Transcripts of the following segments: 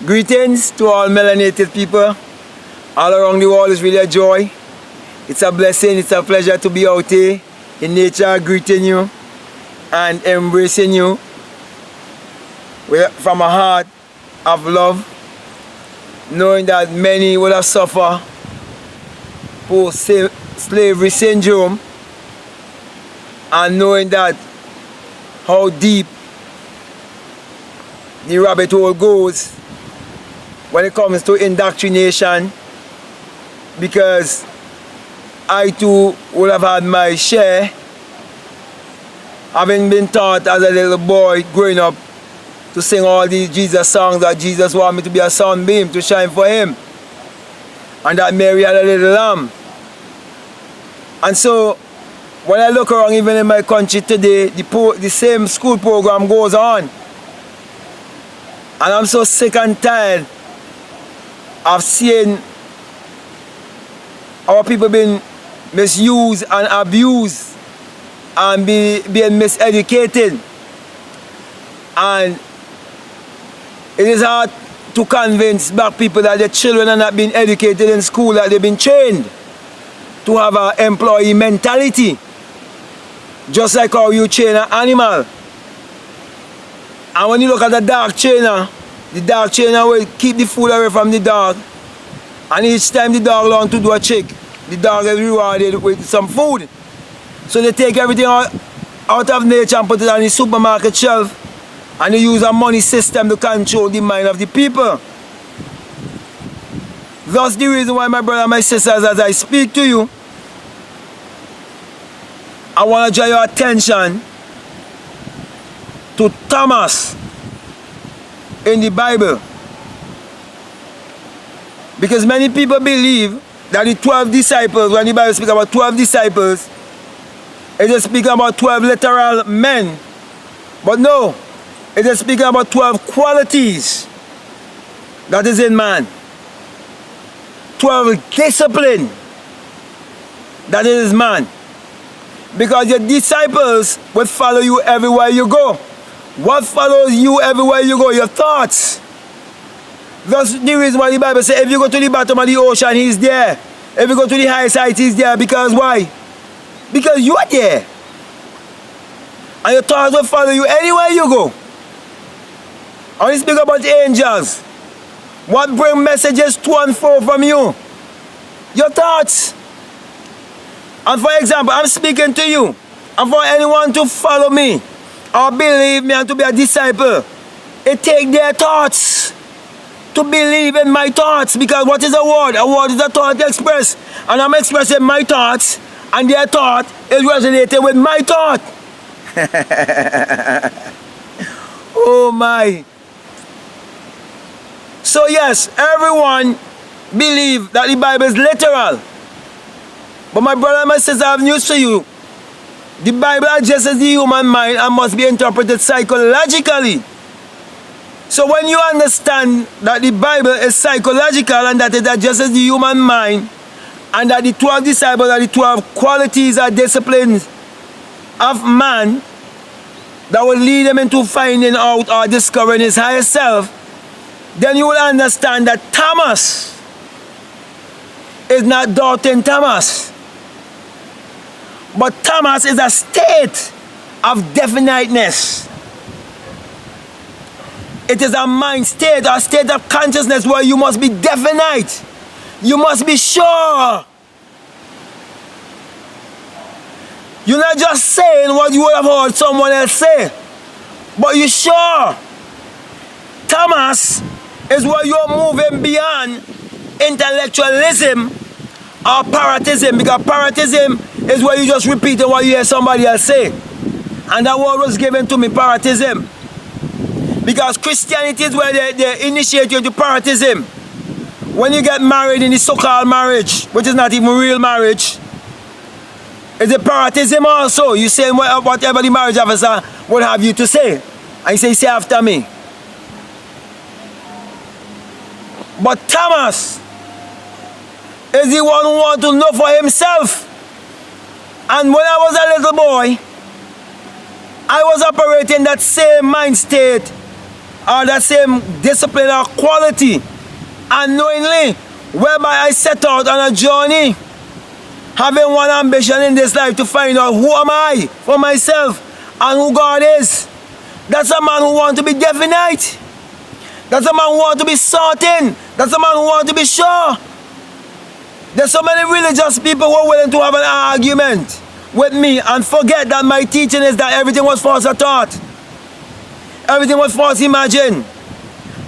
Greetings to all melanated people all around the world. It's really a joy. It's a blessing. It's a pleasure to be out here in nature, greeting you and embracing you from a heart of love, knowing that many will have suffered post-slavery syndrome, and knowing that how deep the rabbit hole goes when it comes to indoctrination, because I too would have had my share, having been taught as a little boy growing up to sing all these Jesus songs, that Jesus wanted me to be a sunbeam to shine for him, and that Mary had a little lamb. And so when I look around, even in my country today, the same school program goes on. And I'm so sick and tired of seeing our people being misused and abused and being miseducated. And it is hard to convince black people that their children are not being educated in school, that they've been trained to have an employee mentality, just like how you train an animal. And when you look at the dog trainer will keep the food away from the dog, and each time the dog learns to do a trick, the dog is rewarded with some food. So they take everything out of nature and put it on the supermarket shelf, and they use a money system to control the mind of the people. That's the reason why, my brother and my sisters, as I speak to you, I want to draw your attention to Thomas in the Bible. Because many people believe that the 12 disciples, when the Bible speaks about 12 disciples, it is speaking about 12 literal men. But no, it is speaking about 12 qualities that is in man. 12 discipline that is man. Because your disciples will follow you everywhere you go. What follows you everywhere you go? Your thoughts. That's the reason why the Bible says if you go to the bottom of the ocean, he's there. If you go to the highest height, he's there. Because why? Because you are there. And your thoughts will follow you anywhere you go. I want to speak about angels. What bring messages to and fro from you? Your thoughts. And for example, I'm speaking to you, and for anyone to follow me or believe me and to be a disciple, it takes their thoughts to believe in my thoughts. Because what is a word? A word is a thought expressed. And I'm expressing my thoughts, and their thought is resonating with my thought. Oh my. So yes, everyone believes that the Bible is literal. But my brother and my sister, I have news for you. The Bible addresses the human mind and must be interpreted psychologically. So when you understand that the Bible is psychological and that it addresses the human mind, and that the 12 disciples are the 12 qualities or disciplines of man that will lead him into finding out or discovering his higher self, then you will understand that Thomas is not doubting Thomas. But Thomas is a state of definiteness. It is a mind state, a state of consciousness where you must be definite. You must be sure. You're not just saying what you would have heard someone else say, but you're sure. Thomas is where you're moving beyond intellectualism or parrotism, because parrotism is where you just repeat what you hear somebody else say. And that word was given to me, parrotism. Because Christianity is where they initiate you into parrotism. When you get married in the so-called marriage, which is not even real marriage, it's a parrotism also. You say whatever the marriage officer would have you to say. And you say after me. But Thomas is the one who wants to know for himself. And when I was a little boy, I was operating that same mind state or that same discipline or quality unknowingly, whereby I set out on a journey having one ambition in this life to find out who am I for myself and who God is. That's a man who wants to be definite. That's a man who wants to be certain. That's a man who wants to be sure. There's so many religious people who are willing to have an argument with me and forget that my teaching is that everything was false thought. Everything was false imagined.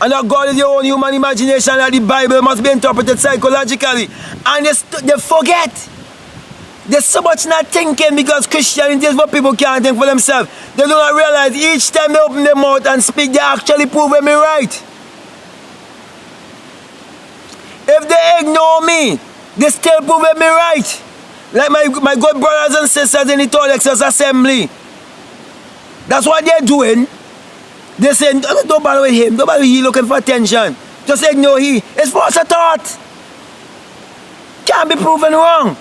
And that God is your own human imagination, that the Bible must be interpreted psychologically. And they forget. There's so much not thinking because Christianity is what people can't think for themselves. They do not realize each time they open their mouth and speak, they actually proving me right. If they ignore me, they still proving me right. Like my good brothers and sisters in the Third Exodus Assembly. That's what they're doing. They're saying, don't bother with him. Don't bother with him looking for attention. Just ignore him. It's false thought. Can't be proven wrong.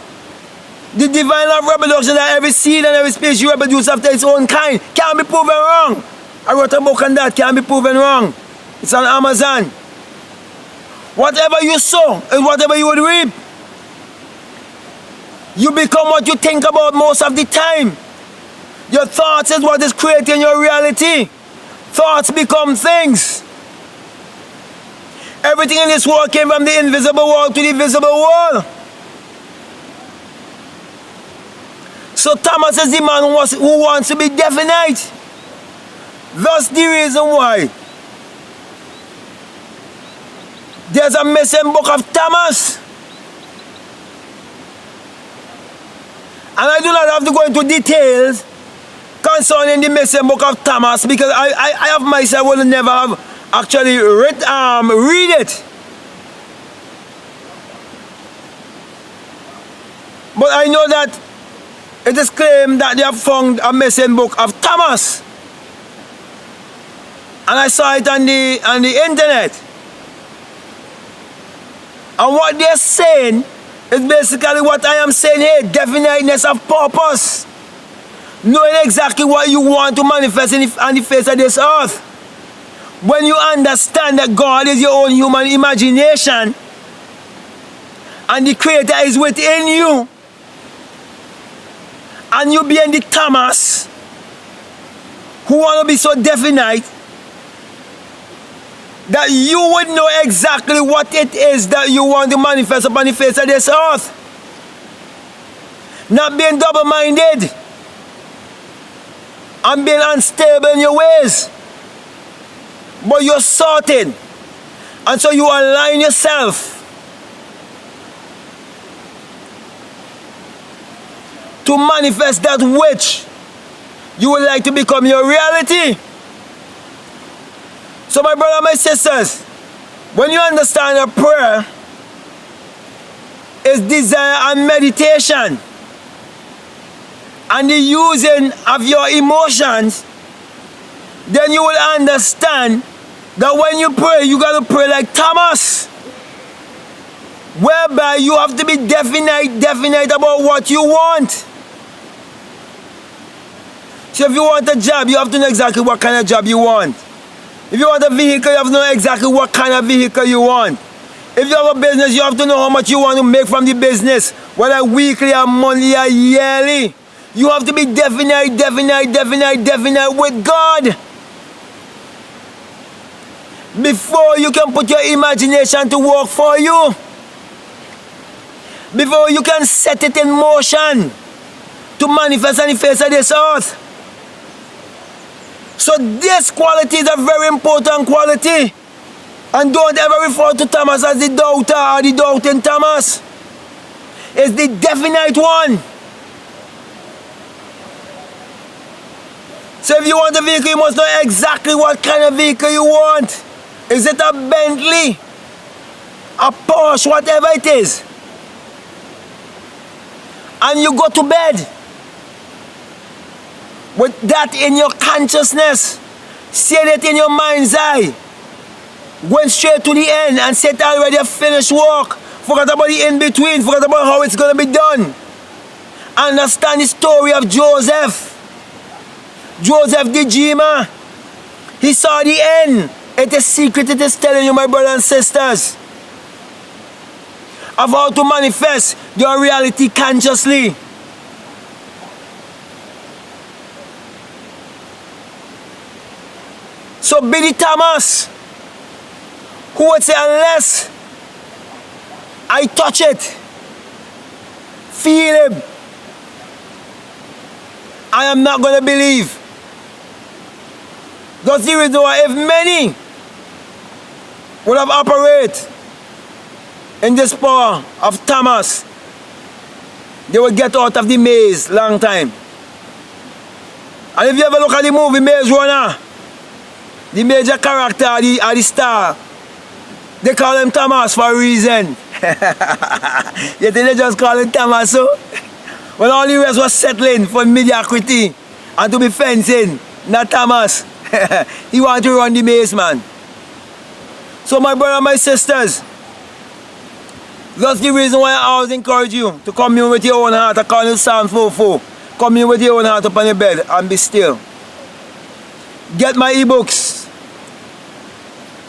The divine law of reproduction, that every seed and every species reproduces after its own kind, can't be proven wrong. I wrote a book on that, can't be proven wrong. It's on Amazon. Whatever you sow is whatever you would reap. You become what you think about most of the time. Your thoughts is what is creating your reality. Thoughts become things. Everything in this world came from the invisible world to the visible world. So Thomas is the man who wants to be definite. That's the reason why there's a missing book of Thomas. And I do not have to go into details concerning the missing book of Thomas because I have myself will never have actually read it. But I know that it is claimed that they have found a missing book of Thomas. And I saw it on the internet. And what they're saying is basically what I am saying here, definiteness of purpose. Knowing exactly what you want to manifest on the face of this earth. When you understand that God is your own human imagination and the Creator is within you, and you being the Thomas who want to be so definite that you would know exactly what it is that you want to manifest upon the face of this earth. Not being double-minded and being unstable in your ways, but you're sorted, and so you align yourself to manifest that which you would like to become your reality. So my brother, my sisters, when you understand that prayer is desire and meditation and the using of your emotions, then you will understand that when you pray, you got to pray like Thomas, whereby you have to be definite about what you want. So if you want a job, you have to know exactly what kind of job you want. If you want a vehicle, you have to know exactly what kind of vehicle you want. If you have a business, you have to know how much you want to make from the business, whether weekly or monthly or yearly. You have to be definite with God before you can put your imagination to work for you. Before you can set it in motion to manifest on the face of this earth. So this quality is a very important quality. And don't ever refer to Thomas as the doubter or the doubting Thomas. It's the definite one. So if you want a vehicle, you must know exactly what kind of vehicle you want. Is it a Bentley? A Porsche? Whatever it is. And you go to bed with that in your consciousness, seeing it in your mind's eye, going straight to the end and set already a finished work, forget about the in-between, forget about how it's going to be done. Understand the story of Joseph. Joseph the dreamer. He saw the end It is secret, it is telling you, my brothers and sisters, of how to manifest your reality consciously. So Billy Thomas, who would say, unless I touch it, feel him, I am not going to believe. That's the reason why if many would have operated in this power of Thomas, they would get out of the maze long time. And if you ever look at the movie Maze Runner, the major character or the star, they call him Thomas for a reason. You think they just call him Thomas, so? When all the rest was settling for mediocrity and to be fencing, not Thomas. He wanted to run the maze, man. So my brother and my sisters, that's the reason why I always encourage you to come in with your own heart, according to Psalm 4:4. Come in with your own heart upon your bed and be still. Get my ebooks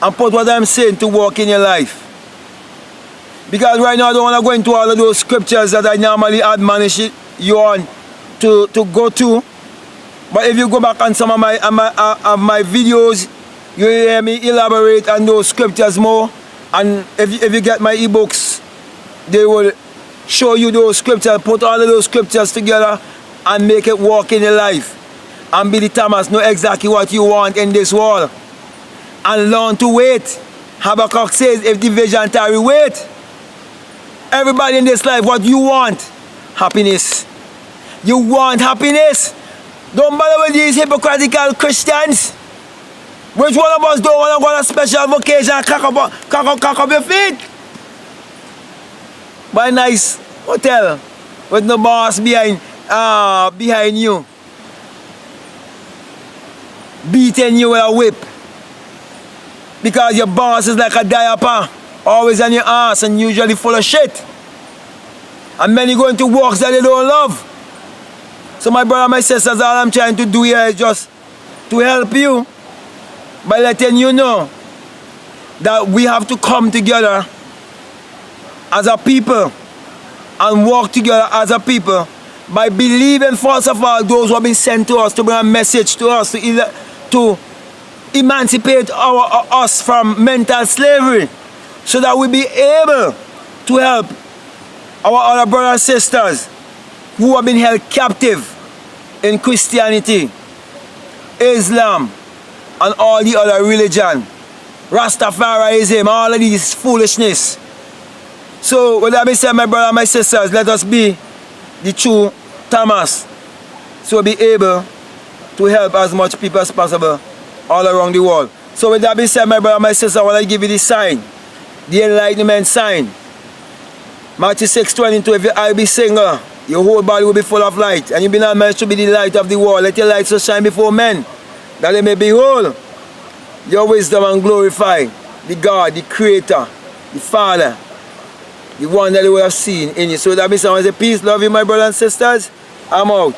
and put what I'm saying to work in your life. Because right now I don't want to go into all of those scriptures that I normally admonish you on to go to. But if you go back on some of my videos, you hear me elaborate on those scriptures more. And if you get my ebooks, they will show you those scriptures, put all of those scriptures together and make it work in your life. And Billy Thomas know exactly what you want in this world. And learn to wait. Habakkuk says, if the vision tarry, wait. Everybody in this life, what you want? Happiness. You want happiness? Don't bother with these hypocritical Christians. Which one of us don't want to go on a special vacation and cock up your feet? Buy a nice hotel with no boss behind you, beating you with a whip. Because your boss is like a diaper, always on your ass and usually full of shit. And many going to works that they don't love. So my brother, my sisters, all I'm trying to do here is just to help you by letting you know that we have to come together as a people and work together as a people by believing first of all those who have been sent to us to bring a message to us to emancipate us from mental slavery, so that we be able to help our other brothers and sisters who have been held captive in Christianity, Islam, and all the other religion, Rastafarianism, all of these foolishness. So with that being said, my brother and my sisters, let us be the true Thomas, so be able to help as much people as possible all around the world. So with that being said, my brother and my sister, I want to give you this sign, the enlightenment sign. Matthew 6:22, if your eye be single, your whole body will be full of light, and you be not meant to be the light of the world. Let your light so shine before men, that they may behold your wisdom and glorify the God, the Creator, the Father, the one that we have seen in you. So that means I want to say peace, love you, my brothers and sisters. I'm out.